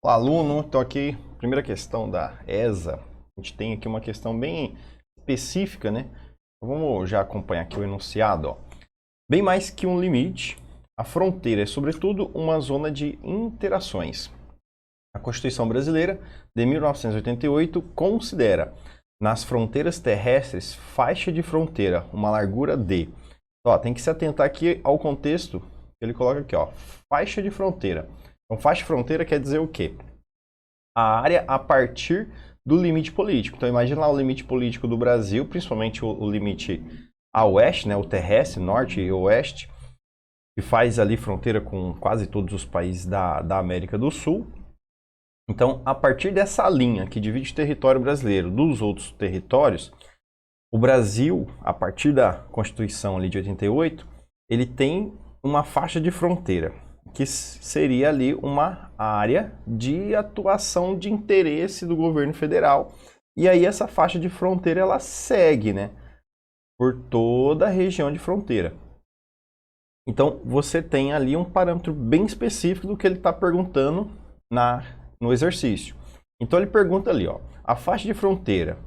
Olá, aluno, então aqui, primeira questão da ESA, a gente tem aqui uma questão bem específica, né? Vamos já acompanhar aqui o enunciado, ó. Bem mais que um limite, a fronteira é sobretudo uma zona de interações. A Constituição Brasileira, de 1988, considera nas fronteiras terrestres faixa de fronteira, uma largura de... Ó, tem que se atentar aqui ao contexto que ele coloca aqui, ó, faixa de fronteira. Então, faixa de fronteira quer dizer o quê? A área a partir do limite político. Então, imagina lá o limite político do Brasil, principalmente o limite a oeste, né, o terrestre, norte e oeste, que faz ali fronteira com quase todos os países da América do Sul. Então, a partir dessa linha que divide o território brasileiro dos outros territórios, o Brasil, a partir da Constituição ali de 88, ele tem uma faixa de fronteira, que seria ali uma área de atuação de interesse do governo federal. E aí essa faixa de fronteira ela segue, né, por toda a região de fronteira. Então você tem ali um parâmetro bem específico do que ele está perguntando no exercício. Então ele pergunta ali, ó, a faixa de fronteira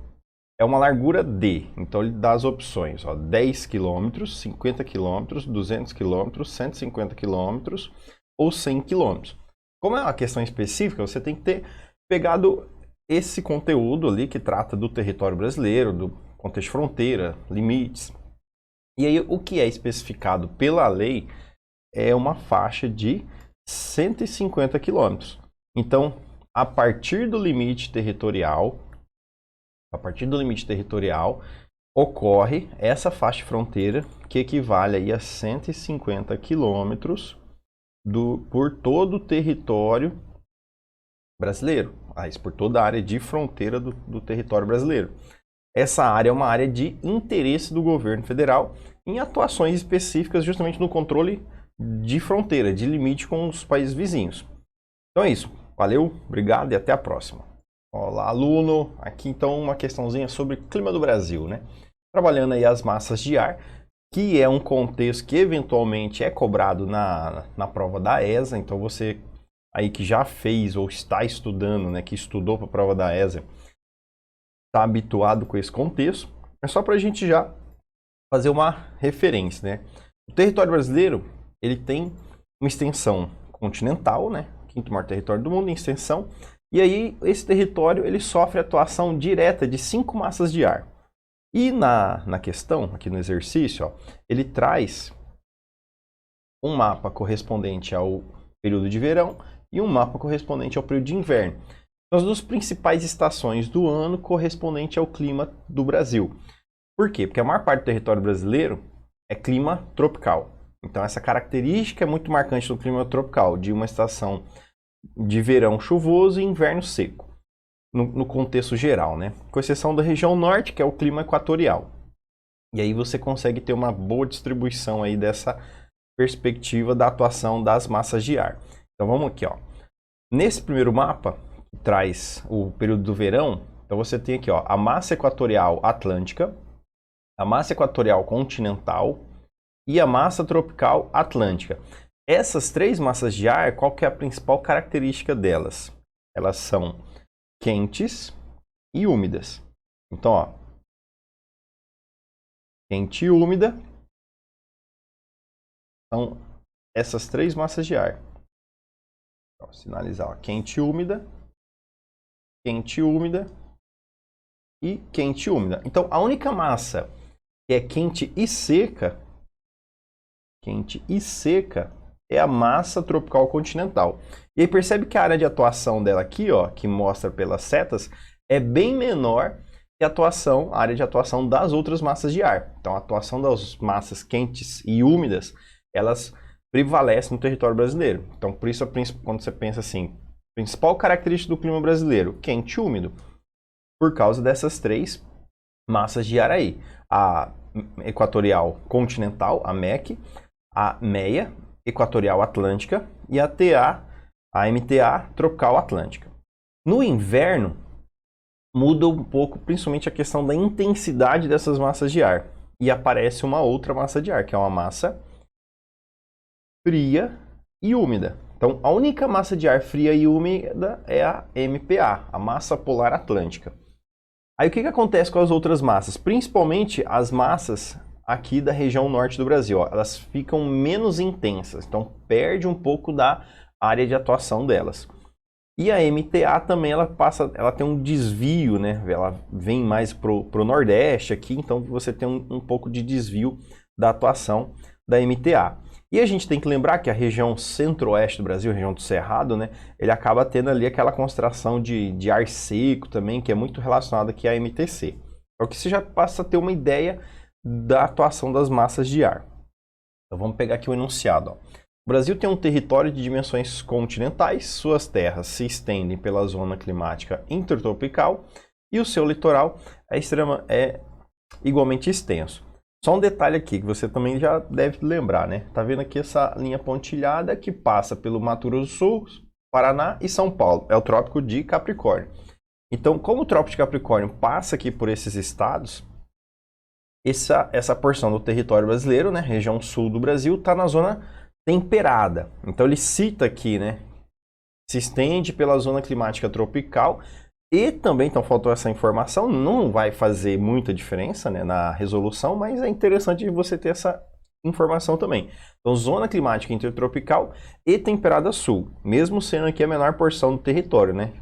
é uma largura D, então ele dá as opções, ó, 10 km, 50 km, 200 km, 150 km ou 100 km. Como é uma questão específica, você tem que ter pegado esse conteúdo ali que trata do território brasileiro, do contexto de fronteira, limites. E aí o que é especificado pela lei é uma faixa de 150 km. Então, a partir do limite territorial, ocorre essa faixa de fronteira que equivale aí a 150 quilômetros por todo o território brasileiro, por toda a área de fronteira do território brasileiro. Essa área é uma área de interesse do governo federal em atuações específicas justamente no controle de fronteira, de limite com os países vizinhos. Então é isso. Valeu, obrigado e até a próxima. Olá, aluno. Aqui então uma questãozinha sobre clima do Brasil, né? Trabalhando aí as massas de ar, que é um contexto que eventualmente é cobrado na prova da ESA. Então você aí que já fez ou está estudando, né, que estudou para a prova da ESA, está habituado com esse contexto. É só para a gente já fazer uma referência, né? O território brasileiro, ele tem uma extensão continental, né? Quinto maior território do mundo em extensão. E aí, esse território ele sofre atuação direta de 5 massas de ar. E na questão, aqui no exercício, ó, ele traz um mapa correspondente ao período de verão e um mapa correspondente ao período de inverno. Então, as duas principais estações do ano correspondente ao clima do Brasil. Por quê? Porque a maior parte do território brasileiro é clima tropical. Então, essa característica é muito marcante do clima tropical, de uma estação de verão chuvoso e inverno seco, no contexto geral, né? Com exceção da região norte, que é o clima equatorial. E aí você consegue ter uma boa distribuição aí dessa perspectiva da atuação das massas de ar. Então vamos aqui, ó. Nesse primeiro mapa, que traz o período do verão, então você tem aqui, ó, a massa equatorial atlântica, a massa equatorial continental e a massa tropical atlântica. Essas três massas de ar, qual que é a principal característica delas? Elas são quentes e úmidas. Então, ó, quente e úmida são essas três massas de ar. Vou sinalizar, ó, quente e úmida e quente e úmida. Então, a única massa que é quente e seca é a massa tropical continental. E aí percebe que a área de atuação dela aqui, ó, que mostra pelas setas, é bem menor que a área de atuação das outras massas de ar. Então a atuação das massas quentes e úmidas, elas prevalecem no território brasileiro. Então por isso, quando você pensa assim, principal característica do clima brasileiro, quente e úmido, por causa dessas três massas de ar aí. A equatorial continental, a MEC, a MEA, equatorial atlântica, e a MTA, tropical atlântica. No inverno, muda um pouco, principalmente a questão da intensidade dessas massas de ar. E aparece uma outra massa de ar, que é uma massa fria e úmida. Então, a única massa de ar fria e úmida é a MPA, a massa polar atlântica. Aí o que acontece com as outras massas? Principalmente as massas aqui da região norte do Brasil, ó, elas ficam menos intensas, então perde um pouco da área de atuação delas. E a MTA também ela tem um desvio, né? Ela vem mais pro nordeste aqui, então você tem um pouco de desvio da atuação da MTA. E a gente tem que lembrar que a região centro-oeste do Brasil, a região do Cerrado, né? Ele acaba tendo ali aquela concentração de ar seco também, que é muito relacionada aqui à MTC. Então que você já passa a ter uma ideia da atuação das massas de ar. Então vamos pegar aqui o enunciado, ó. O Brasil tem um território de dimensões continentais, suas terras se estendem pela zona climática intertropical e o seu litoral é igualmente extenso. Só um detalhe aqui que você também já deve lembrar, né? Tá vendo aqui essa linha pontilhada que passa pelo Mato Grosso do Sul, Paraná e São Paulo. É o Trópico de Capricórnio. Então, como o Trópico de Capricórnio passa aqui por esses estados, essa porção do território brasileiro, né, região sul do Brasil, está na zona temperada. Então ele cita aqui, né, se estende pela zona climática tropical e também, então faltou essa informação, não vai fazer muita diferença, né, na resolução, mas é interessante você ter essa informação também. Então zona climática intertropical e temperada sul, mesmo sendo aqui a menor porção do território, né,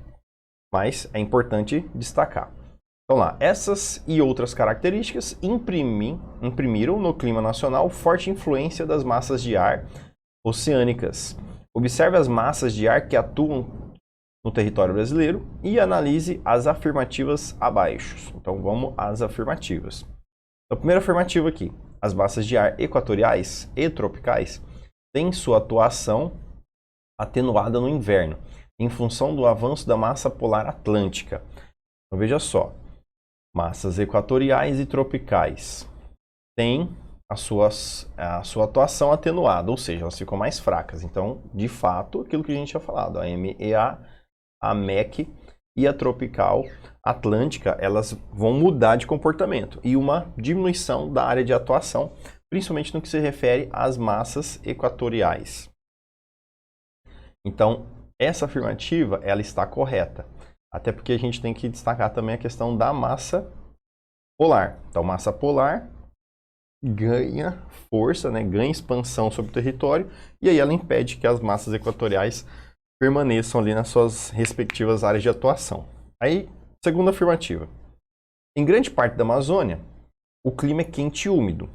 mas é importante destacar. Então lá, essas e outras características imprimiram no clima nacional forte influência das massas de ar oceânicas. Observe as massas de ar que atuam no território brasileiro e analise as afirmativas abaixo. Então vamos às afirmativas. A primeira afirmativa aqui, as massas de ar equatoriais e tropicais têm sua atuação atenuada no inverno, em função do avanço da massa polar atlântica. Então veja só, massas equatoriais e tropicais têm a sua atuação atenuada, ou seja, elas ficam mais fracas. Então, de fato, aquilo que a gente tinha falado, a MEA, a MEC e a tropical atlântica, elas vão mudar de comportamento e uma diminuição da área de atuação, principalmente no que se refere às massas equatoriais. Então, essa afirmativa, ela está correta. Até porque a gente tem que destacar também a questão da massa polar. Então, massa polar ganha força, né, ganha expansão sobre o território, e aí ela impede que as massas equatoriais permaneçam ali nas suas respectivas áreas de atuação. Aí, segunda afirmativa. Em grande parte da Amazônia, o clima é quente e úmido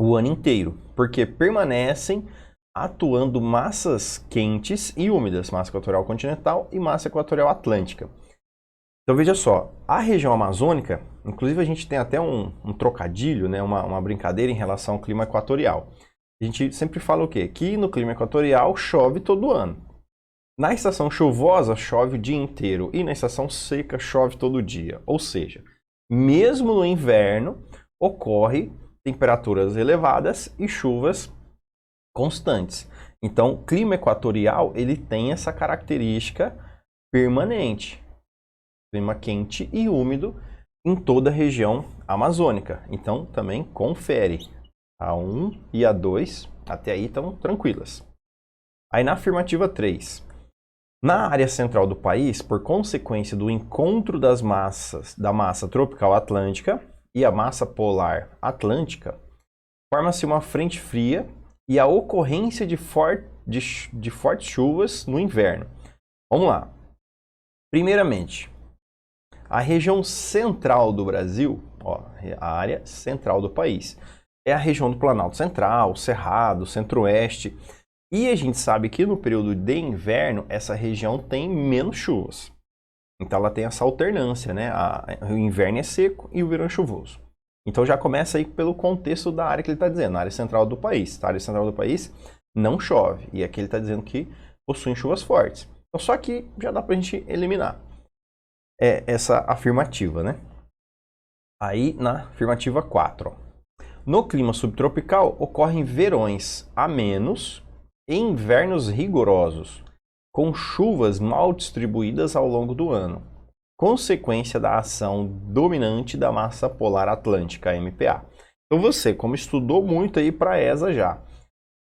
o ano inteiro, porque permanecem atuando massas quentes e úmidas, massa equatorial continental e massa equatorial atlântica. Então veja só, a região amazônica, inclusive a gente tem até um trocadilho, né, uma brincadeira em relação ao clima equatorial. A gente sempre fala o quê? Que no clima equatorial chove todo ano. Na estação chuvosa chove o dia inteiro e na estação seca chove todo dia. Ou seja, mesmo no inverno ocorre temperaturas elevadas e chuvas constantes. Então, o clima equatorial ele tem essa característica permanente. Clima quente e úmido em toda a região amazônica. Então, também confere. A 1 e a 2, até aí estão tranquilas. Aí na afirmativa 3. Na área central do país, por consequência do encontro das massas, da massa tropical atlântica e a massa polar atlântica, forma-se uma frente fria e a ocorrência de fortes chuvas no inverno. Vamos lá. Primeiramente, a região central do Brasil, ó, a área central do país, é a região do Planalto Central, Cerrado, Centro-Oeste. E a gente sabe que no período de inverno, essa região tem menos chuvas. Então ela tem essa alternância, né? O inverno é seco e o verão é chuvoso. Então já começa aí pelo contexto da área que ele está dizendo, a área central do país. A área central do país não chove. E aqui ele está dizendo que possui chuvas fortes. Então só que já dá para a gente eliminar essa afirmativa, né? Aí na afirmativa 4. Ó. No clima subtropical ocorrem verões amenos e invernos rigorosos, com chuvas mal distribuídas ao longo do ano, consequência da ação dominante da massa polar atlântica, MPA. Então você, como estudou muito aí para a ESA já,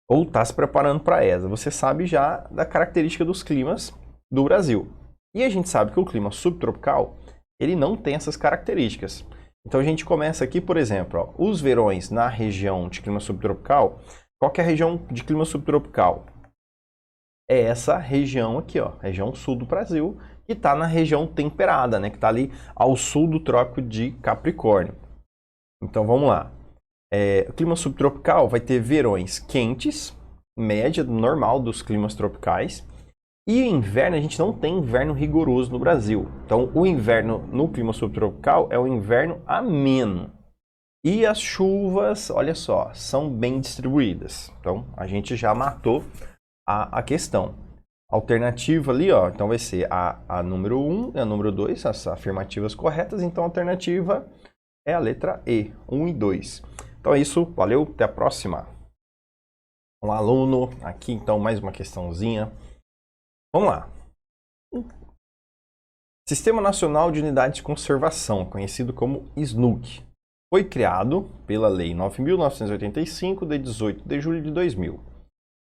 ou está se preparando para a ESA, você sabe já da característica dos climas do Brasil. E a gente sabe que o clima subtropical, ele não tem essas características. Então a gente começa aqui, por exemplo, ó, os verões na região de clima subtropical. Qual que é a região de clima subtropical? É essa região aqui, ó, região sul do Brasil, que está na região temperada, né, que está ali ao sul do Trópico de Capricórnio. Então vamos lá. O clima subtropical vai ter verões quentes, média normal dos climas tropicais. E inverno, a gente não tem inverno rigoroso no Brasil. Então, o inverno no clima subtropical é o inverno ameno. E as chuvas, olha só, são bem distribuídas. Então, a gente já matou a questão. Alternativa ali, ó, então vai ser a número 1 e a número 2, as afirmativas corretas. Então, a alternativa é a letra E, 1 e 2. Então é isso, valeu, até a próxima. Um aluno, aqui então mais uma questãozinha. Vamos lá. Sistema Nacional de Unidades de Conservação, conhecido como SNUC, foi criado pela Lei 9.985, de 18 de julho de 2000.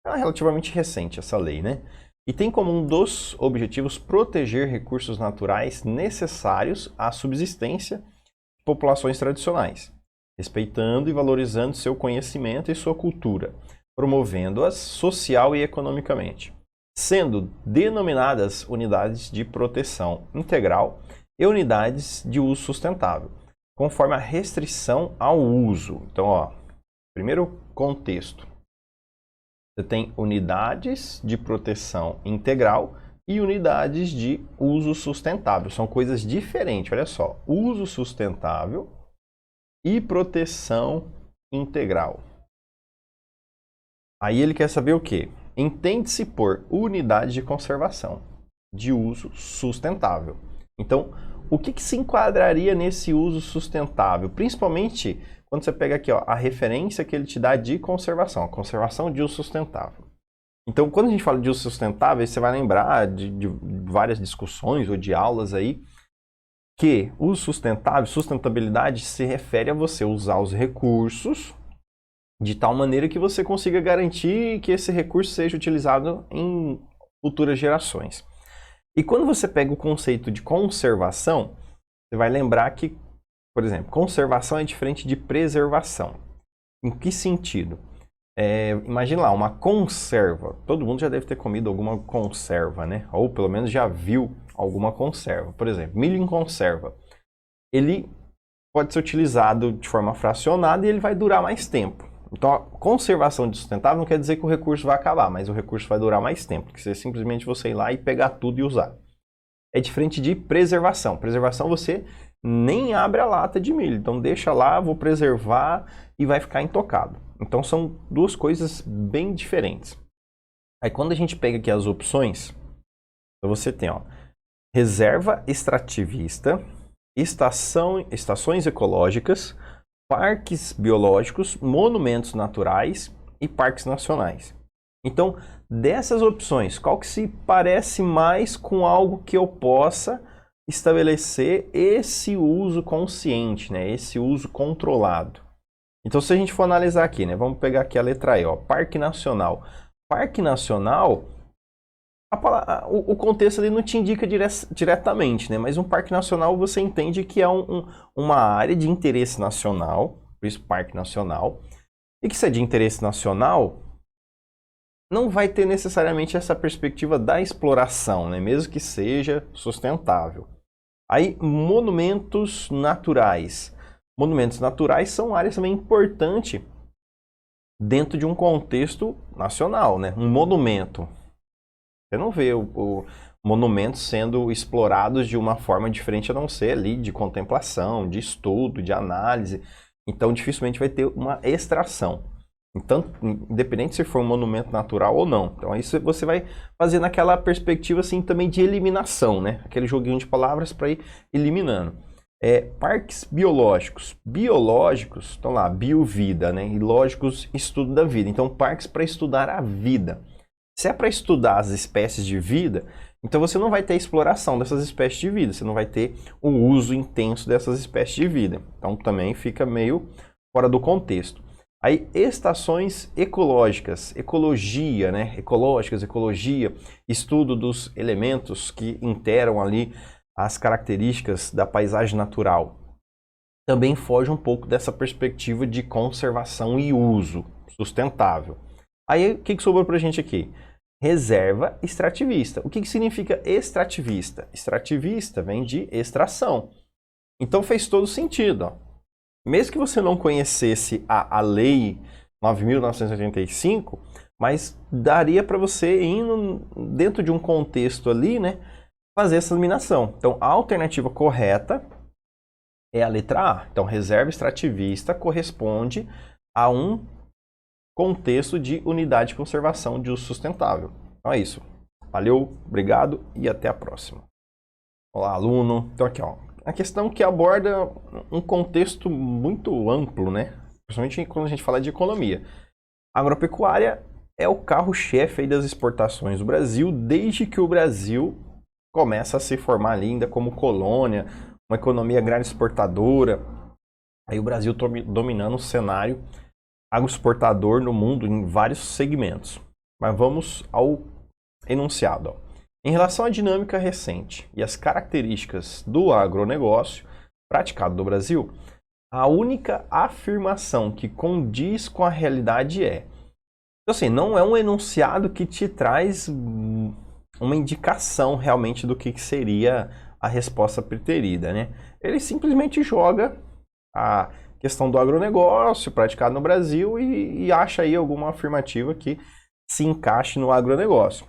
É relativamente recente essa lei, né? E tem como um dos objetivos proteger recursos naturais necessários à subsistência de populações tradicionais, respeitando e valorizando seu conhecimento e sua cultura, promovendo-as social e economicamente, sendo denominadas unidades de proteção integral e unidades de uso sustentável, conforme a restrição ao uso. Então, ó, primeiro contexto. Você tem unidades de proteção integral e unidades de uso sustentável. São coisas diferentes, olha só. Uso sustentável e proteção integral. Aí ele quer saber o quê? Entende-se por unidade de conservação de uso sustentável. Então, o que se enquadraria nesse uso sustentável? Principalmente quando você pega aqui, ó, a referência que ele te dá de conservação, a conservação de uso sustentável. Então, quando a gente fala de uso sustentável, você vai lembrar de várias discussões ou de aulas aí, que uso sustentável, sustentabilidade se refere a você usar os recursos de tal maneira que você consiga garantir que esse recurso seja utilizado em futuras gerações. E quando você pega o conceito de conservação, você vai lembrar que, por exemplo, conservação é diferente de preservação. Em que sentido? Imagina lá, uma conserva. Todo mundo já deve ter comido alguma conserva, né? Ou pelo menos já viu alguma conserva. Por exemplo, milho em conserva. Ele pode ser utilizado de forma fracionada e ele vai durar mais tempo. Então, a conservação de sustentável não quer dizer que o recurso vai acabar, mas o recurso vai durar mais tempo, que é simplesmente você ir lá e pegar tudo e usar. É diferente de preservação. Preservação você nem abre a lata de milho, então deixa lá, vou preservar e vai ficar intocado. Então são duas coisas bem diferentes. Aí quando a gente pega aqui as opções, você tem, ó, reserva extrativista, estações ecológicas, parques biológicos, monumentos naturais e parques nacionais. Então, dessas opções, qual que se parece mais com algo que eu possa estabelecer esse uso consciente, né? Esse uso controlado? Então, se a gente for analisar aqui, né? Vamos pegar aqui a letra E, ó, Parque Nacional. Parque Nacional, o contexto ali não te indica diretamente, né? Mas um parque nacional você entende que é uma área de interesse nacional, por isso parque nacional. E que se é de interesse nacional, não vai ter necessariamente essa perspectiva da exploração, né? Mesmo que seja sustentável. Aí, monumentos naturais. Monumentos naturais são áreas também importantes dentro de um contexto nacional, né? Um monumento. Você não vê o monumentos sendo explorados de uma forma diferente a não ser ali de contemplação, de estudo, de análise. Então, dificilmente vai ter uma extração. Então, independente se for um monumento natural ou não. Então, isso você vai fazer naquela perspectiva assim também de eliminação, né? Aquele joguinho de palavras para ir eliminando. Parques biológicos. Biológicos, estão lá, biovida, né? E lógicos, estudo da vida. Então, parques para estudar a vida. Se é para estudar as espécies de vida, então você não vai ter exploração dessas espécies de vida, você não vai ter o uso intenso dessas espécies de vida. Então também fica meio fora do contexto. Aí, estações ecológicas, ecologia, né? Ecológicas, ecologia, estudo dos elementos que interam ali as características da paisagem natural. Também foge um pouco dessa perspectiva de conservação e uso sustentável. Aí, o que sobrou pra gente aqui? Reserva extrativista. O que significa extrativista? Extrativista vem de extração. Então fez todo sentido, ó. Mesmo que você não conhecesse a Lei 9.985, mas daria para você, indo dentro de um contexto ali, né, fazer essa eliminação. Então, a alternativa correta é a letra A. Então, reserva extrativista corresponde a um contexto de unidade de conservação de uso sustentável. Então é isso. Valeu, obrigado e até a próxima. Olá, aluno. Então aqui, ó. A questão que aborda um contexto muito amplo, né? Principalmente quando a gente fala de economia. A agropecuária é o carro-chefe das exportações do Brasil desde que o Brasil começa a se formar ali ainda como colônia, uma economia agrária exportadora. Aí o Brasil dominando o cenário agroexportador no mundo em vários segmentos. Mas vamos ao enunciado, ó. Em relação à dinâmica recente e às características do agronegócio praticado no Brasil, a única afirmação que condiz com a realidade é... Então, assim, não é um enunciado que te traz uma indicação realmente do que seria a resposta preterida, né? Ele simplesmente joga a questão do agronegócio praticado no Brasil e acha aí alguma afirmativa que se encaixe no agronegócio.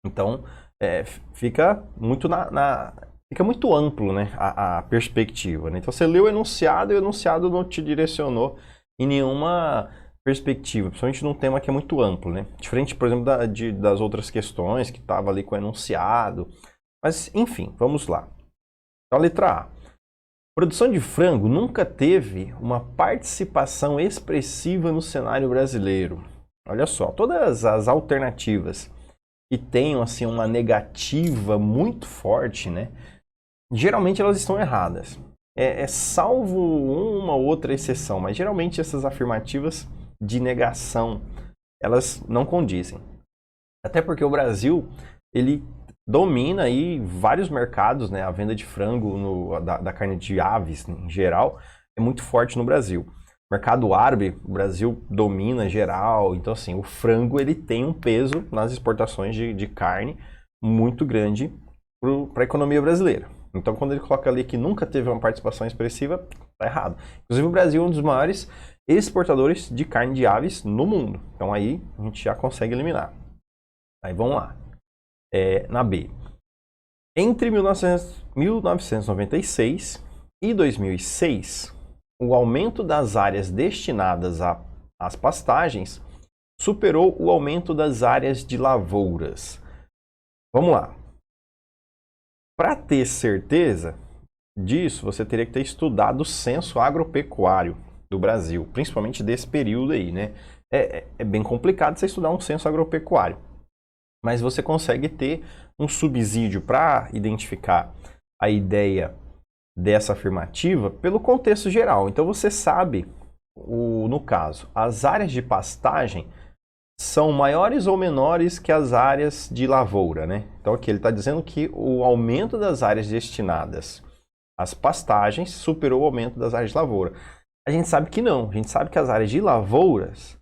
Então, fica muito fica muito amplo, né, a perspectiva, né? Então você leu o enunciado e o enunciado não te direcionou em nenhuma perspectiva, principalmente num tema que é muito amplo, né? Diferente, por exemplo, das outras questões que estava ali com o enunciado. Mas, enfim, vamos lá. Então, a letra A. Produção de frango nunca teve uma participação expressiva no cenário brasileiro. Olha só, todas as alternativas que tenham assim uma negativa muito forte, né? Geralmente elas estão erradas. Salvo uma ou outra exceção, mas geralmente essas afirmativas de negação, elas não condizem. Até porque o Brasil, ele domina aí vários mercados, né? A venda de frango, da carne de aves em geral, é muito forte no Brasil. Mercado árabe, o Brasil domina geral, então assim, o frango ele tem um peso nas exportações de carne muito grande para a economia brasileira. Então quando ele coloca ali que nunca teve uma participação expressiva, tá errado. Inclusive o Brasil é um dos maiores exportadores de carne de aves no mundo. Então aí a gente já consegue eliminar. Aí vamos lá. Na B. Entre 1996 e 2006, o aumento das áreas destinadas às pastagens superou o aumento das áreas de lavouras. Vamos lá. Para ter certeza disso, você teria que ter estudado o censo agropecuário do Brasil, principalmente desse período aí, né? É bem complicado você estudar um censo agropecuário, mas você consegue ter um subsídio para identificar a ideia dessa afirmativa pelo contexto geral. Então você sabe, no caso, as áreas de pastagem são maiores ou menores que as áreas de lavoura, né? Então aqui ele está dizendo que o aumento das áreas destinadas às pastagens superou o aumento das áreas de lavoura. A gente sabe que não, a gente sabe que as áreas de lavouras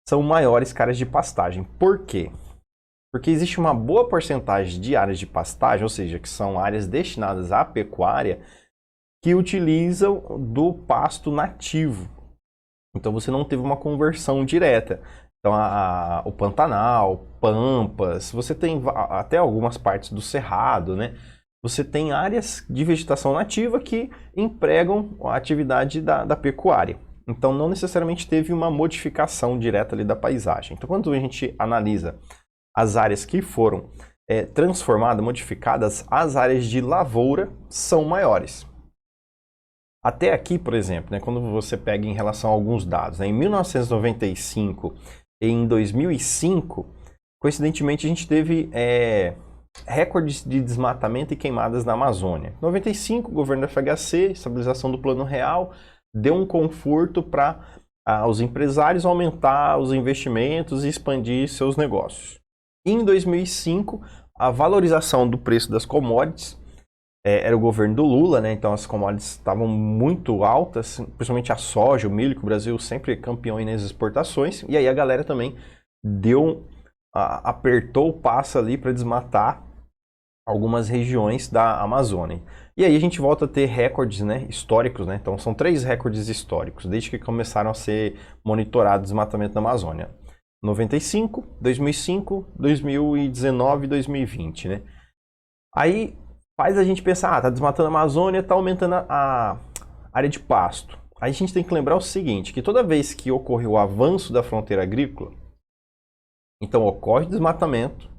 são maiores que áreas de pastagem. Por quê? Porque existe uma boa porcentagem de áreas de pastagem, ou seja, que são áreas destinadas à pecuária, que utilizam do pasto nativo. Então você não teve uma conversão direta. Então o Pantanal, Pampas, você tem até algumas partes do Cerrado, né? Você tem áreas de vegetação nativa que empregam a atividade da pecuária. Então não necessariamente teve uma modificação direta ali da paisagem. Então quando a gente analisa as áreas que foram transformadas, modificadas, as áreas de lavoura são maiores. Até aqui, por exemplo, né, quando você pega em relação a alguns dados, né, em 1995 e em 2005, coincidentemente a gente teve recordes de desmatamento e queimadas na Amazônia. Em 95, o governo do FHC, estabilização do Plano Real, deu um conforto para aos empresários aumentar os investimentos e expandir seus negócios. Em 2005, a valorização do preço das commodities era o governo do Lula, né? Então as commodities estavam muito altas, principalmente a soja, o milho, que o Brasil sempre é campeão nas exportações. E aí a galera também apertou o passo ali para desmatar algumas regiões da Amazônia. E aí a gente volta a ter recordes, né, históricos, né? Então são 3 recordes históricos, desde que começaram a ser monitorados o desmatamento da Amazônia. 95, 2005, 2019 e 2020, né? Aí faz a gente pensar, tá desmatando a Amazônia, tá aumentando a área de pasto. Aí a gente tem que lembrar o seguinte, que toda vez que ocorre o avanço da fronteira agrícola, então ocorre desmatamento,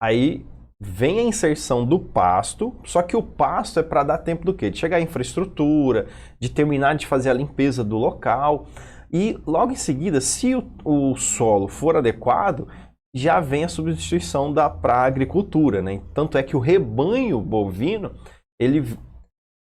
aí vem a inserção do pasto, só que o pasto é para dar tempo do quê? De chegar à infraestrutura, de terminar de fazer a limpeza do local. E logo em seguida, se o solo for adequado, já vem a substituição para a agricultura, né? Tanto é que o rebanho bovino, ele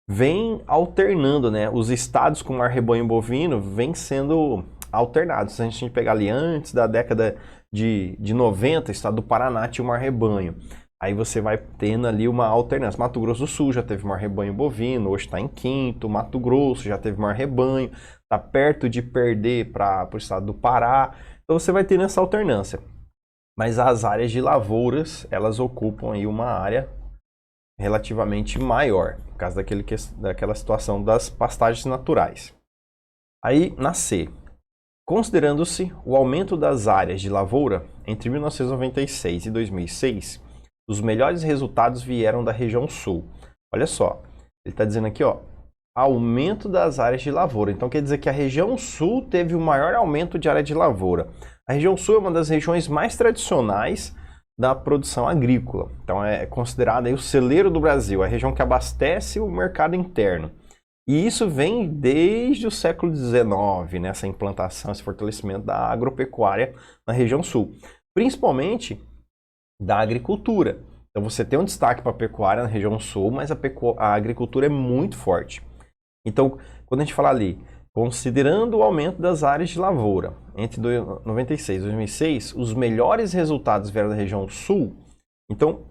vem alternando, né? Os estados com maior rebanho bovino vêm sendo alternados. Se a gente pegar ali antes da década de 90, o estado do Paraná tinha o maior rebanho. Aí você vai tendo ali uma alternância. Mato Grosso do Sul já teve maior rebanho bovino, hoje está em quinto. Mato Grosso já teve maior rebanho, está perto de perder para o estado do Pará. Então você vai tendo essa alternância. Mas as áreas de lavouras, elas ocupam aí uma área relativamente maior, por causa daquela situação das pastagens naturais. Aí, na C, considerando-se o aumento das áreas de lavoura entre 1996 e 2006, os melhores resultados vieram da região sul. Olha só, ele está dizendo aqui, ó, aumento das áreas de lavoura. Então quer dizer que a região sul teve o maior aumento de área de lavoura. A região sul é uma das regiões mais tradicionais da produção agrícola. Então é considerada aí o celeiro do Brasil, a região que abastece o mercado interno. E isso vem desde o século XIX, nessa implantação, esse fortalecimento da agropecuária na região sul. Principalmente da agricultura. Então você tem um destaque para a pecuária na região sul, mas a agricultura é muito forte. Então, quando a gente fala ali, considerando o aumento das áreas de lavoura entre 1996 e 2006, os melhores resultados vieram da região sul. Então,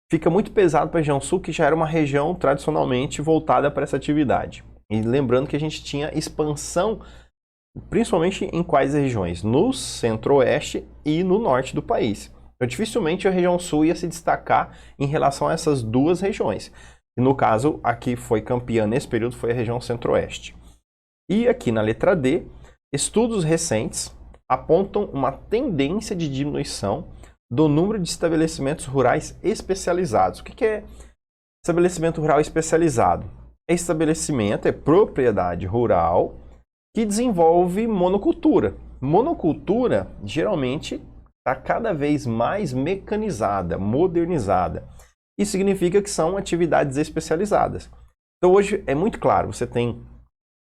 fica muito pesado para a região sul, que já era uma região tradicionalmente voltada para essa atividade. E lembrando que a gente tinha expansão, principalmente em quais regiões? No centro-oeste e no norte do país. Então, dificilmente a região sul ia se destacar em relação a essas duas regiões. E no caso, aqui foi campeã nesse período, foi a região centro-oeste. E aqui na letra D, estudos recentes apontam uma tendência de diminuição do número de estabelecimentos rurais especializados. O que é estabelecimento rural especializado? É estabelecimento, é propriedade rural que desenvolve monocultura. Monocultura, geralmente, está cada vez mais mecanizada, modernizada. Isso significa que são atividades especializadas. Então hoje é muito claro, você tem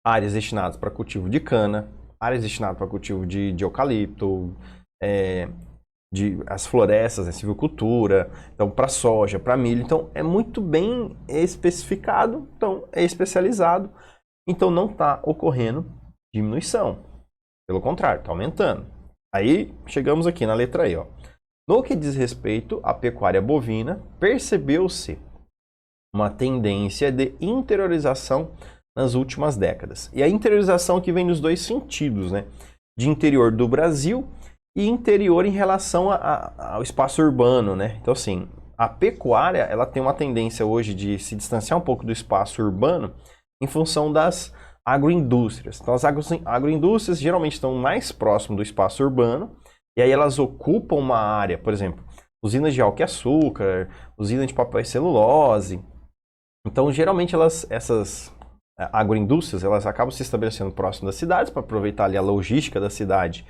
áreas destinadas para cultivo de cana, áreas destinadas para cultivo de eucalipto, as florestas, a silvicultura, então para soja, para milho. Então é muito bem especificado, então é especializado, então não está ocorrendo diminuição. Pelo contrário, está aumentando. Aí chegamos aqui na letra E. Ó. No que diz respeito à pecuária bovina, percebeu-se uma tendência de interiorização nas últimas décadas. E a interiorização aqui vem nos dois sentidos, né? De interior do Brasil e interior em relação ao espaço urbano, né? Então, assim, a pecuária ela tem uma tendência hoje de se distanciar um pouco do espaço urbano em função das agroindústrias. Então, as agroindústrias geralmente estão mais próximo do espaço urbano e aí elas ocupam uma área, por exemplo, usinas de álcool e açúcar, usina de papel e celulose. Então, geralmente essas agroindústrias elas acabam se estabelecendo próximo das cidades para aproveitar ali a logística da cidade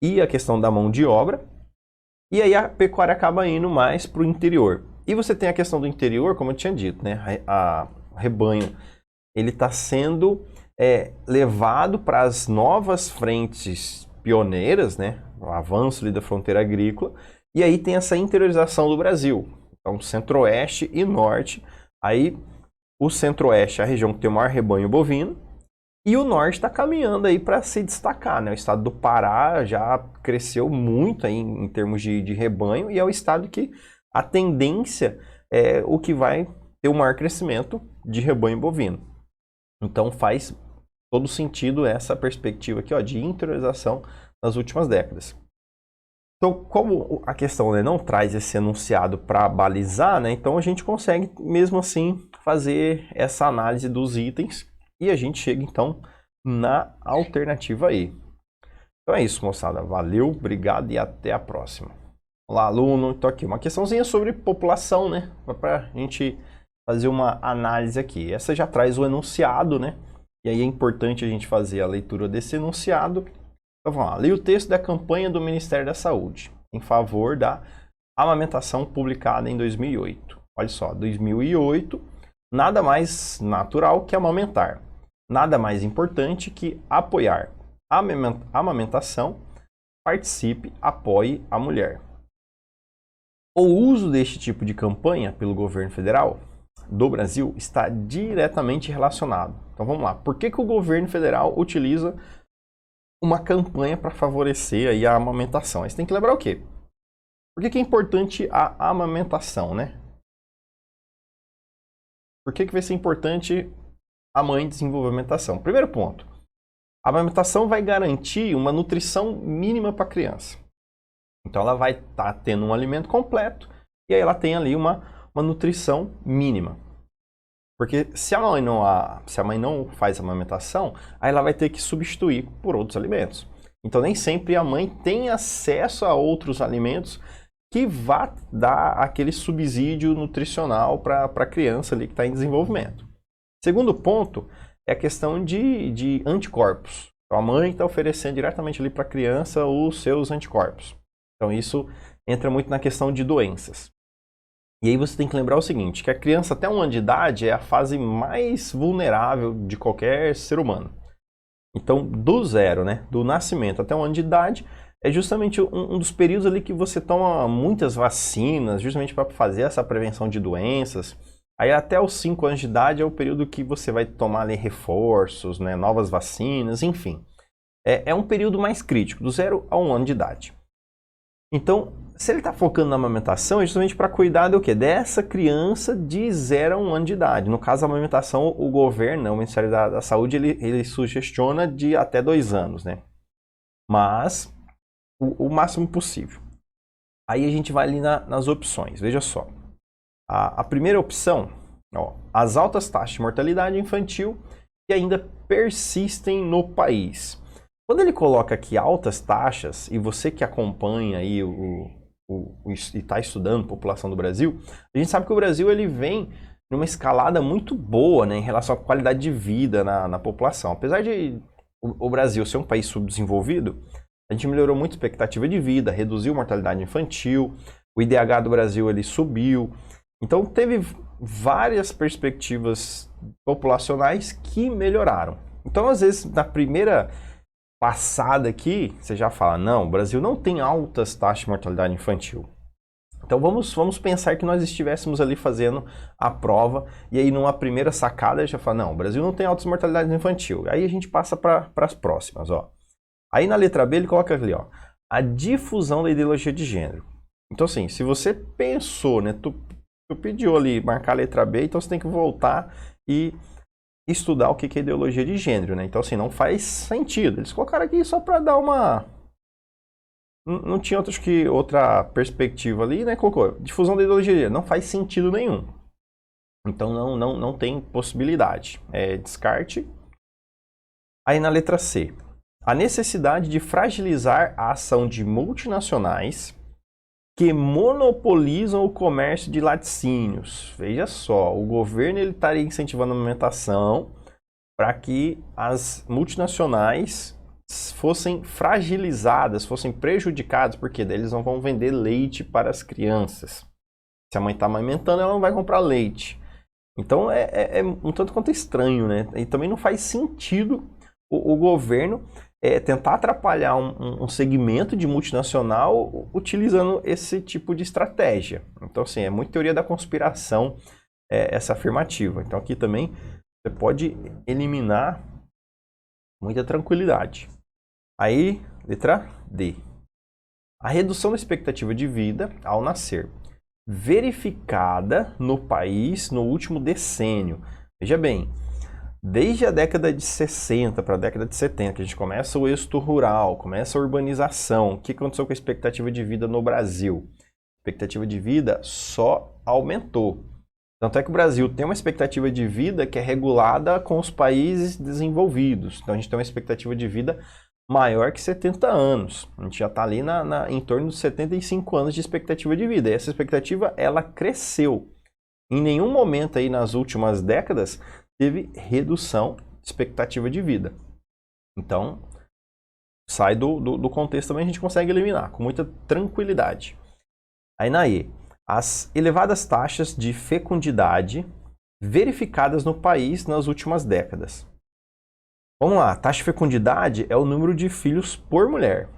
e a questão da mão de obra. E aí a pecuária acaba indo mais para o interior. E você tem a questão do interior, como eu tinha dito, né? O rebanho ele está sendo levado para as novas frentes pioneiras, né? O avanço ali da fronteira agrícola. E aí tem essa interiorização do Brasil. Então, centro-oeste e norte. Aí, o centro-oeste é a região que tem o maior rebanho bovino. E o Norte está caminhando aí para se destacar, né? O estado do Pará já cresceu muito aí em termos de rebanho e é o estado que a tendência é o que vai ter o maior crescimento de rebanho bovino. Então faz todo sentido essa perspectiva aqui, ó, de interiorização nas últimas décadas. Então, como a questão, né, não traz esse enunciado para balizar, né, então a gente consegue mesmo assim fazer essa análise dos itens e a gente chega então na alternativa aí. Então é isso, moçada. Valeu, obrigado e até a próxima. Olá, aluno. Então aqui uma questãozinha sobre população, né, para a gente fazer uma análise aqui. Essa já traz o enunciado, né, e aí é importante a gente fazer a leitura desse enunciado. Então vamos lá, li o texto da campanha do Ministério da Saúde em favor da amamentação publicada em 2008. Olha só, 2008, nada mais natural que amamentar, nada mais importante que apoiar. Amamentação, participe, apoie a mulher. O uso deste tipo de campanha pelo governo federal do Brasil está diretamente relacionado. Então vamos lá, por que o governo federal utiliza uma campanha para favorecer aí a amamentação? Aí você tem que lembrar o quê? Por que é importante a amamentação, né? Por que vai ser importante a mãe desenvolver a amamentação? Primeiro ponto, a amamentação vai garantir uma nutrição mínima para a criança. Então ela vai estar tendo um alimento completo e aí ela tem ali uma nutrição mínima. Porque se a mãe não faz a amamentação, aí ela vai ter que substituir por outros alimentos. Então nem sempre a mãe tem acesso a outros alimentos que vá dar aquele subsídio nutricional para a criança ali que está em desenvolvimento. Segundo ponto é a questão de anticorpos. Então, a mãe está oferecendo diretamente ali para a criança os seus anticorpos. Então isso entra muito na questão de doenças. E aí você tem que lembrar o seguinte, que a criança até 1 ano de idade é a fase mais vulnerável de qualquer ser humano. Então, do zero, né, do nascimento até 1 ano de idade, é justamente um dos períodos ali que você toma muitas vacinas, justamente para fazer essa prevenção de doenças. Aí até os 5 anos de idade é o período que você vai tomar ali reforços, né, novas vacinas, enfim. É um período mais crítico, do 0 a 1 ano de idade. Então, se ele está focando na amamentação, é justamente para cuidar do quê? Dessa criança de 0 a 1 ano de idade. No caso da amamentação, o governo, o Ministério da Saúde, ele sugestiona de até 2 anos, né? Mas, o máximo possível. Aí a gente vai ali nas opções, veja só. A primeira opção, ó, as altas taxas de mortalidade infantil que ainda persistem no país. Quando ele coloca aqui altas taxas, e você que acompanha aí e está estudando a população do Brasil, a gente sabe que o Brasil ele vem numa escalada muito boa, né, em relação à qualidade de vida na população. Apesar de o Brasil ser um país subdesenvolvido, a gente melhorou muito a expectativa de vida, reduziu a mortalidade infantil, o IDH do Brasil ele subiu. Então teve várias perspectivas populacionais que melhoraram. Então às vezes na primeira passada aqui, você já fala, não, o Brasil não tem altas taxas de mortalidade infantil. Então vamos pensar que nós estivéssemos ali fazendo a prova e aí numa primeira sacada já fala, não, o Brasil não tem altas mortalidade infantil. Aí a gente passa para as próximas, ó. Aí na letra B ele coloca ali, ó, a difusão da ideologia de gênero. Então assim, se você pensou, né, tu pediu ali marcar a letra B, então você tem que voltar e estudar o que é ideologia de gênero, né? Então assim, não faz sentido. Eles colocaram aqui só para dar uma... Não tinha outra perspectiva ali, né? Colocou difusão da ideologia de gênero. Não faz sentido nenhum. Então não tem possibilidade. É descarte. Aí na letra C, a necessidade de fragilizar a ação de multinacionais que monopolizam o comércio de laticínios. Veja só, o governo ele estaria incentivando a amamentação para que as multinacionais fossem fragilizadas, fossem prejudicadas, porque daí eles não vão vender leite para as crianças. Se a mãe está amamentando, ela não vai comprar leite. Então é um tanto quanto estranho, né? E também não faz sentido o governo tentar atrapalhar um segmento de multinacional utilizando esse tipo de estratégia. Então, assim, é muito teoria da conspiração essa afirmativa. Então, aqui também você pode eliminar Muita tranquilidade. Aí, letra D. A redução da expectativa de vida ao nascer, verificada no país no último decênio. Veja bem, desde a década de 60 para a década de 70, que a gente começa o êxodo rural, começa a urbanização. O que aconteceu com a expectativa de vida no Brasil? A expectativa de vida só aumentou. Tanto é que o Brasil tem uma expectativa de vida que é regulada com os países desenvolvidos. Então a gente tem uma expectativa de vida maior que 70 anos. A gente já está ali em torno dos 75 anos de expectativa de vida. E essa expectativa, ela cresceu. Em nenhum momento aí nas últimas décadas teve redução de expectativa de vida. Então, sai do contexto também, a gente consegue eliminar com muita tranquilidade. Aí na E, as elevadas taxas de fecundidade verificadas no país nas últimas décadas. Vamos lá, taxa de fecundidade é o número de filhos por mulher.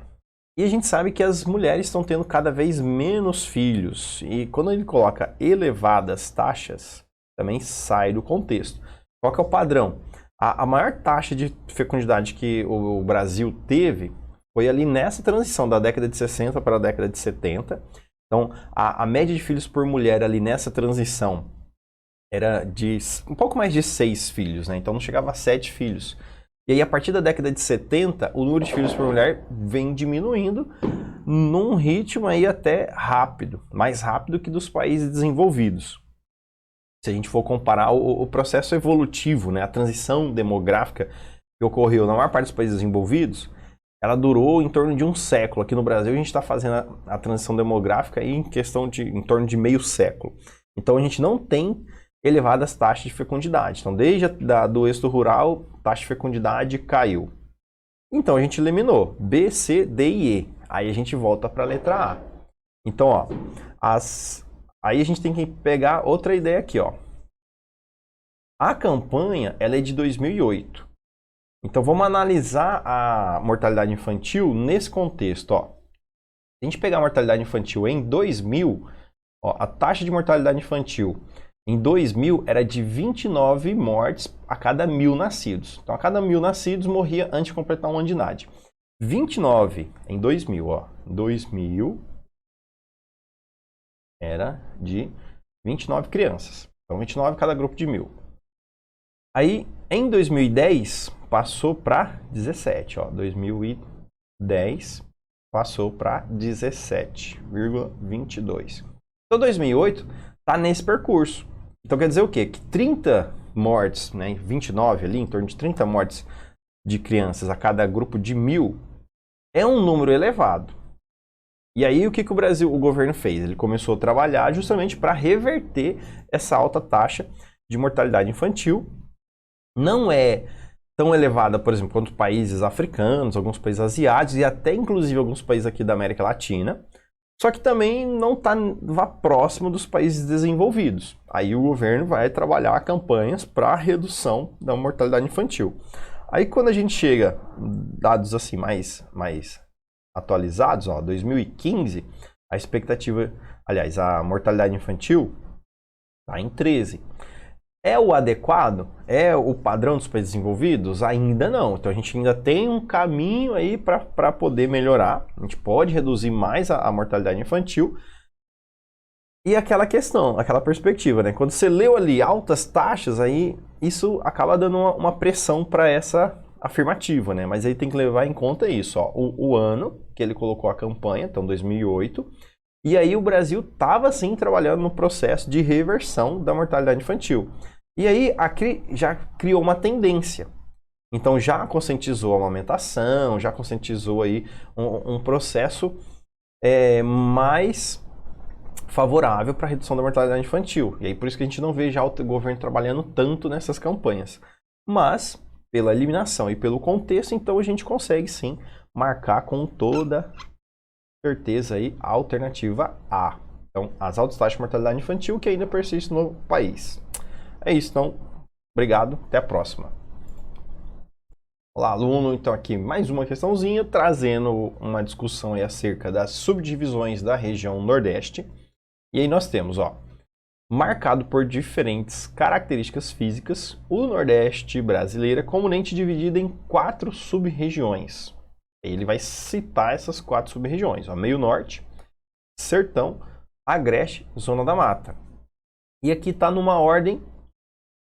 E a gente sabe que as mulheres estão tendo cada vez menos filhos. E quando ele coloca elevadas taxas, também sai do contexto. Qual que é o padrão? A maior taxa de fecundidade que o Brasil teve foi ali nessa transição da década de 60 para a década de 70. Então, a média de filhos por mulher ali nessa transição era de um pouco mais de 6 filhos, né? Então não chegava a 7 filhos. E aí, a partir da década de 70, o número de filhos por mulher vem diminuindo num ritmo aí até rápido, mais rápido que dos países desenvolvidos. Se a gente for comparar o processo evolutivo, né, a transição demográfica que ocorreu na maior parte dos países desenvolvidos, ela durou em torno de um século. Aqui no Brasil, a gente está fazendo a transição demográfica aí em torno de meio século. Então, a gente não tem elevadas taxas de fecundidade. Então, desde do êxodo rural, a taxa de fecundidade caiu. Então, a gente eliminou B, C, D e E. Aí a gente volta para a letra A. Então, ó, aí a gente tem que pegar outra ideia aqui, ó. A campanha, ela é de 2008. Então, vamos analisar a mortalidade infantil nesse contexto, ó. Se a gente pegar a mortalidade infantil em 2000, ó, a taxa de mortalidade infantil em 2000 era de 29 mortes a cada 1.000 nascidos. Então, a cada 1.000 nascidos morria antes de completar um ano de idade. 29 em 2000, ó. 2000 era de 29 crianças. Então, 29 cada grupo de 1.000. Aí, em 2010, passou para 17, ó. 2010 passou para 17,22. Então, 2008 está nesse percurso. Então quer dizer o quê? Que 30 mortes, né, 29 ali, em torno de 30 mortes de crianças a cada grupo de 1.000 é um número elevado. E aí o que o governo fez? Ele começou a trabalhar justamente para reverter essa alta taxa de mortalidade infantil. Não é tão elevada, por exemplo, quanto países africanos, alguns países asiáticos e até inclusive alguns países aqui da América Latina. Só que também não está próximo dos países desenvolvidos. Aí o governo vai trabalhar campanhas para redução da mortalidade infantil. Aí quando a gente chega, dados assim mais atualizados, ó, 2015, a expectativa, aliás, a mortalidade infantil está em 13. É o adequado? É o padrão dos países desenvolvidos? Ainda não. Então a gente ainda tem um caminho aí para poder melhorar. A gente pode reduzir mais a mortalidade infantil. E aquela questão, aquela perspectiva, né? Quando você leu ali altas taxas, aí isso acaba dando uma pressão para essa afirmativa, né? Mas aí tem que levar em conta isso, ó, o ano que ele colocou a campanha, então 2008. E aí o Brasil estava sim trabalhando no processo de reversão da mortalidade infantil. E aí já criou uma tendência. Então já conscientizou a amamentação, já conscientizou aí um processo mais favorável para a redução da mortalidade infantil. E aí por isso que a gente não vê já o governo trabalhando tanto nessas campanhas. Mas, pela eliminação e pelo contexto, então a gente consegue sim marcar com toda certeza aí a alternativa A. Então, as altas taxas de mortalidade infantil que ainda persistem no país. É isso, então, obrigado, até a próxima. Olá, aluno, então aqui mais uma questãozinha, trazendo uma discussão aí acerca das subdivisões da região Nordeste. E aí nós temos, ó, marcado por diferentes características físicas, o Nordeste brasileiro é comumente dividido em 4 sub-regiões. Ele vai citar essas 4 sub-regiões, Meio Norte, Sertão, Agreste, Zona da Mata. E aqui está numa ordem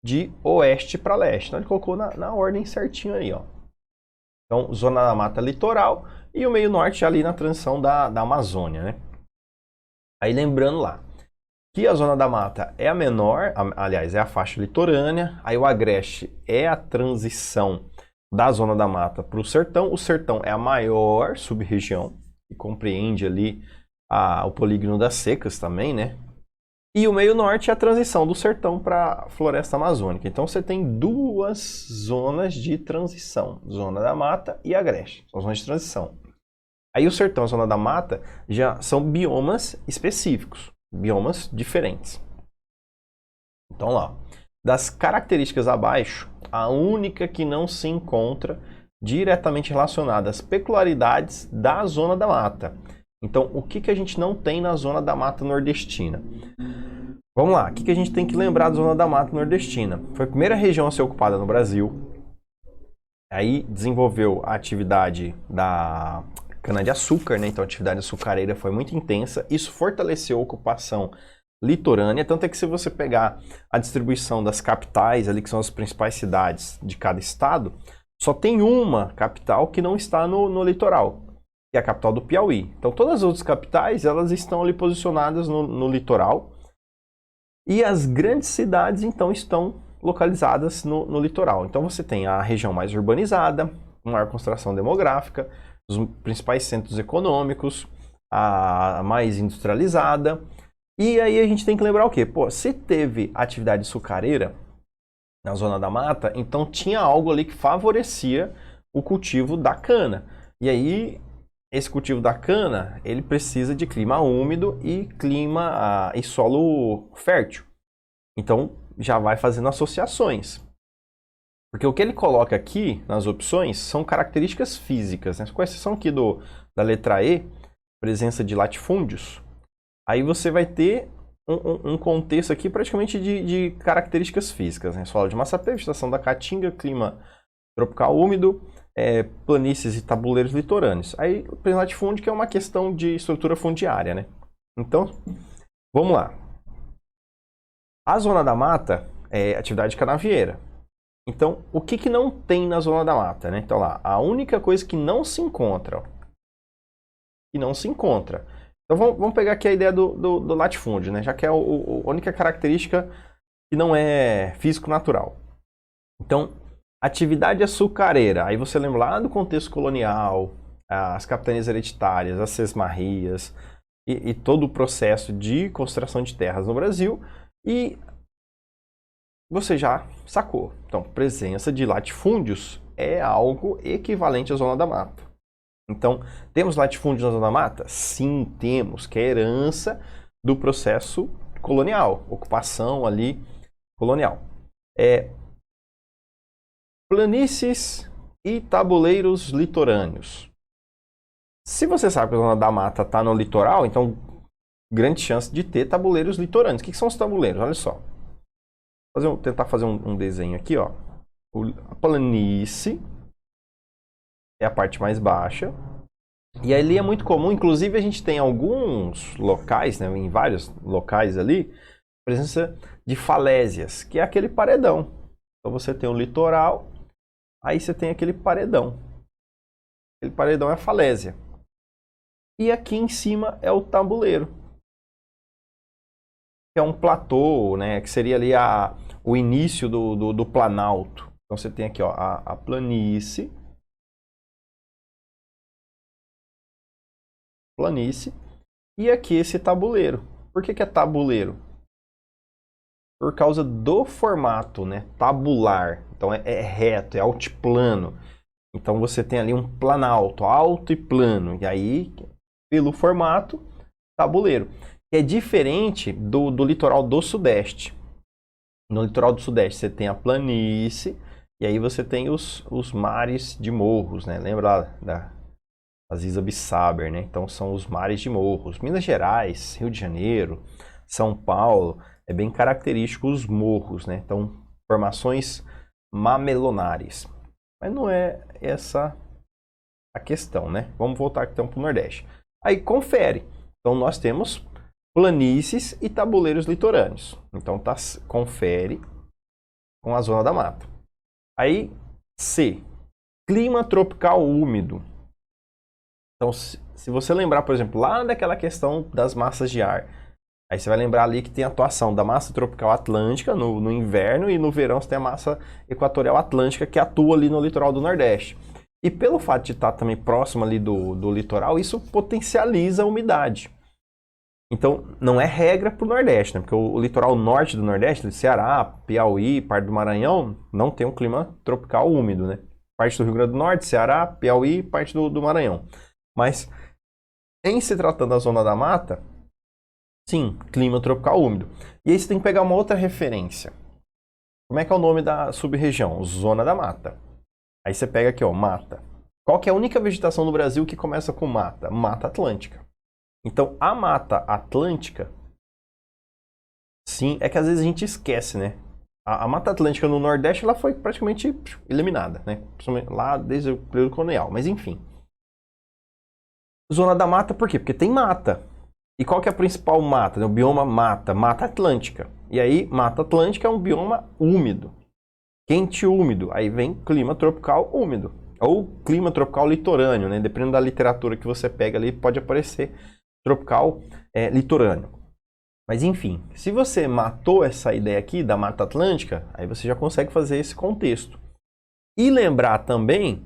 de oeste para leste. Então ele colocou na ordem certinho aí, ó. Então, Zona da Mata Litoral e o Meio Norte ali na transição da Amazônia, né? Aí lembrando lá, que a Zona da Mata é a menor, aliás, é a faixa litorânea, aí o Agreste é a transição da Zona da Mata para o Sertão é a maior sub-região, que compreende ali o polígono das secas também, né? E o Meio Norte é a transição do Sertão para a Floresta Amazônica. Então você tem 2 zonas de transição, Zona da Mata e Agreste, são zonas de transição. Aí o Sertão e a Zona da Mata já são biomas específicos, biomas diferentes. Então lá, das características abaixo, a única que não se encontra diretamente relacionada às peculiaridades da Zona da Mata. Então, o que a gente não tem na Zona da Mata Nordestina? Vamos lá, o que a gente tem que lembrar da Zona da Mata Nordestina? Foi a primeira região a ser ocupada no Brasil. Aí desenvolveu a atividade da cana-de-açúcar, né? Então a atividade açucareira foi muito intensa. Isso fortaleceu a ocupação litorânea. Tanto é que se você pegar a distribuição das capitais, ali que são as principais cidades de cada estado, só tem uma capital que não está no litoral, que é a capital do Piauí. Então todas as outras capitais, elas estão ali posicionadas no litoral. E as grandes cidades, então, estão localizadas no litoral. Então você tem a região mais urbanizada, maior concentração demográfica, os principais centros econômicos, a mais industrializada. E aí a gente tem que lembrar o quê? Pô, se teve atividade açucareira na Zona da Mata, então tinha algo ali que favorecia o cultivo da cana. E aí esse cultivo da cana, ele precisa de clima úmido e e solo fértil. Então, já vai fazendo associações. Porque o que ele coloca aqui nas opções são características físicas, né? Com exceção aqui da letra E, presença de latifúndios, aí você vai ter um contexto aqui praticamente de características físicas, né? Solo de massapê, vegetação da caatinga, clima tropical úmido, planícies e tabuleiros litorâneos. Aí, o latifúndio que é uma questão de estrutura fundiária, né? Então, vamos lá. A Zona da Mata é atividade canavieira. Então, o que não tem na Zona da Mata, né? Então, lá, a única coisa que não se encontra, Então, vamos pegar aqui a ideia do latifúndio, né? Já que é a única característica que não é físico-natural. Então, atividade açucareira, aí você lembra lá do contexto colonial, as capitanias hereditárias, as sesmarrias e todo o processo de concentração de terras no Brasil, e você já sacou. Então, presença de latifúndios é algo equivalente à Zona da Mata. Então, temos latifúndios na Zona da Mata? Sim, temos, que é herança do processo colonial, ocupação ali colonial. Planícies e tabuleiros litorâneos. Se você sabe que a Zona da Mata está no litoral, então grande chance de ter tabuleiros litorâneos. O que são os tabuleiros? Olha só. Tentar fazer um desenho aqui, ó. A planície é a parte mais baixa. E ali é muito comum, inclusive a gente tem alguns locais, né, em vários locais ali, presença de falésias, que é aquele paredão. Então você tem o litoral, aí você tem aquele paredão. Aquele paredão é a falésia. E aqui em cima é o tabuleiro. Que é um platô, né? Que seria ali o início do planalto. Então você tem aqui, ó, a planície. E aqui esse tabuleiro. Por que é tabuleiro? Por causa do formato, né? Tabular. Então é reto, é altiplano. Então você tem ali um planalto, alto e plano. E aí, pelo formato, tabuleiro. É diferente do litoral do Sudeste. No litoral do Sudeste você tem a planície. E aí você tem os mares de morros, né? Lembra da Aziza Bissaber, né? Então são os mares de morros. Minas Gerais, Rio de Janeiro, São Paulo, é bem característico os morros, né? Então, formações mamelonares. Mas não é essa a questão, né? Vamos voltar então para o Nordeste. Aí, confere. Então, nós temos planícies e tabuleiros litorâneos. Então, confere com a zona da mata. Aí, C. Clima tropical úmido. Então, se você lembrar, por exemplo, lá daquela questão das massas de ar, aí você vai lembrar ali que tem a atuação da massa tropical atlântica no inverno e no verão você tem a massa equatorial atlântica que atua ali no litoral do Nordeste. E pelo fato de estar também próximo ali do litoral, isso potencializa a umidade. Então, não é regra para o Nordeste, né? Porque o litoral norte do Nordeste, Ceará, Piauí, parte do Maranhão, não tem um clima tropical úmido, né? Parte do Rio Grande do Norte, Ceará, Piauí, parte do Maranhão. Mas, em se tratando da zona da mata, sim, clima tropical úmido. E aí você tem que pegar uma outra referência. Como é que é o nome da sub-região? Zona da mata. Aí você pega aqui, ó, mata. Qual que é a única vegetação no Brasil que começa com mata? Mata Atlântica. Então, a Mata Atlântica, sim, é que às vezes a gente esquece, né? A Mata Atlântica no Nordeste, ela foi praticamente eliminada, né? Lá desde o período colonial, mas enfim. Zona da mata, por quê? Porque tem mata. E qual que é a principal mata? Né? O bioma mata, Mata Atlântica. E aí, Mata Atlântica é um bioma úmido. Quente e úmido. Aí vem clima tropical úmido. Ou clima tropical litorâneo, né? Dependendo da literatura que você pega ali, pode aparecer tropical litorâneo. Mas enfim, se você matou essa ideia aqui da Mata Atlântica, aí você já consegue fazer esse contexto. E lembrar também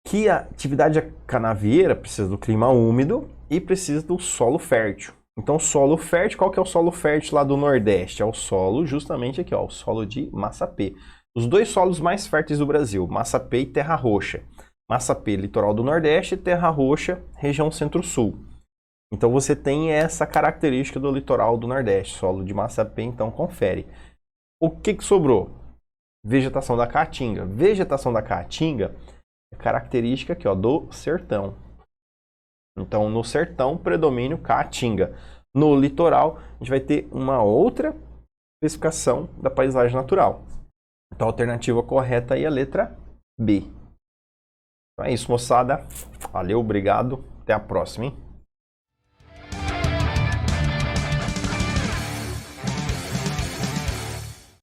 que a atividade canavieira precisa do clima úmido e precisa do solo fértil. Então, solo fértil, qual que é o solo fértil lá do Nordeste? É o solo, justamente aqui, ó, o solo de Massapê. Os dois solos mais férteis do Brasil, Massapê e Terra Roxa. Massapê, litoral do Nordeste, e Terra Roxa, região Centro-Sul. Então, você tem essa característica do litoral do Nordeste, solo de Massapê, então confere. O que sobrou? Vegetação da Caatinga. Vegetação da Caatinga é característica aqui, ó, do sertão. Então, no sertão, predomínio Caatinga. No litoral, a gente vai ter uma outra especificação da paisagem natural. Então, a alternativa correta aí é a letra B. Então é isso, moçada. Valeu, obrigado. Até a próxima, hein?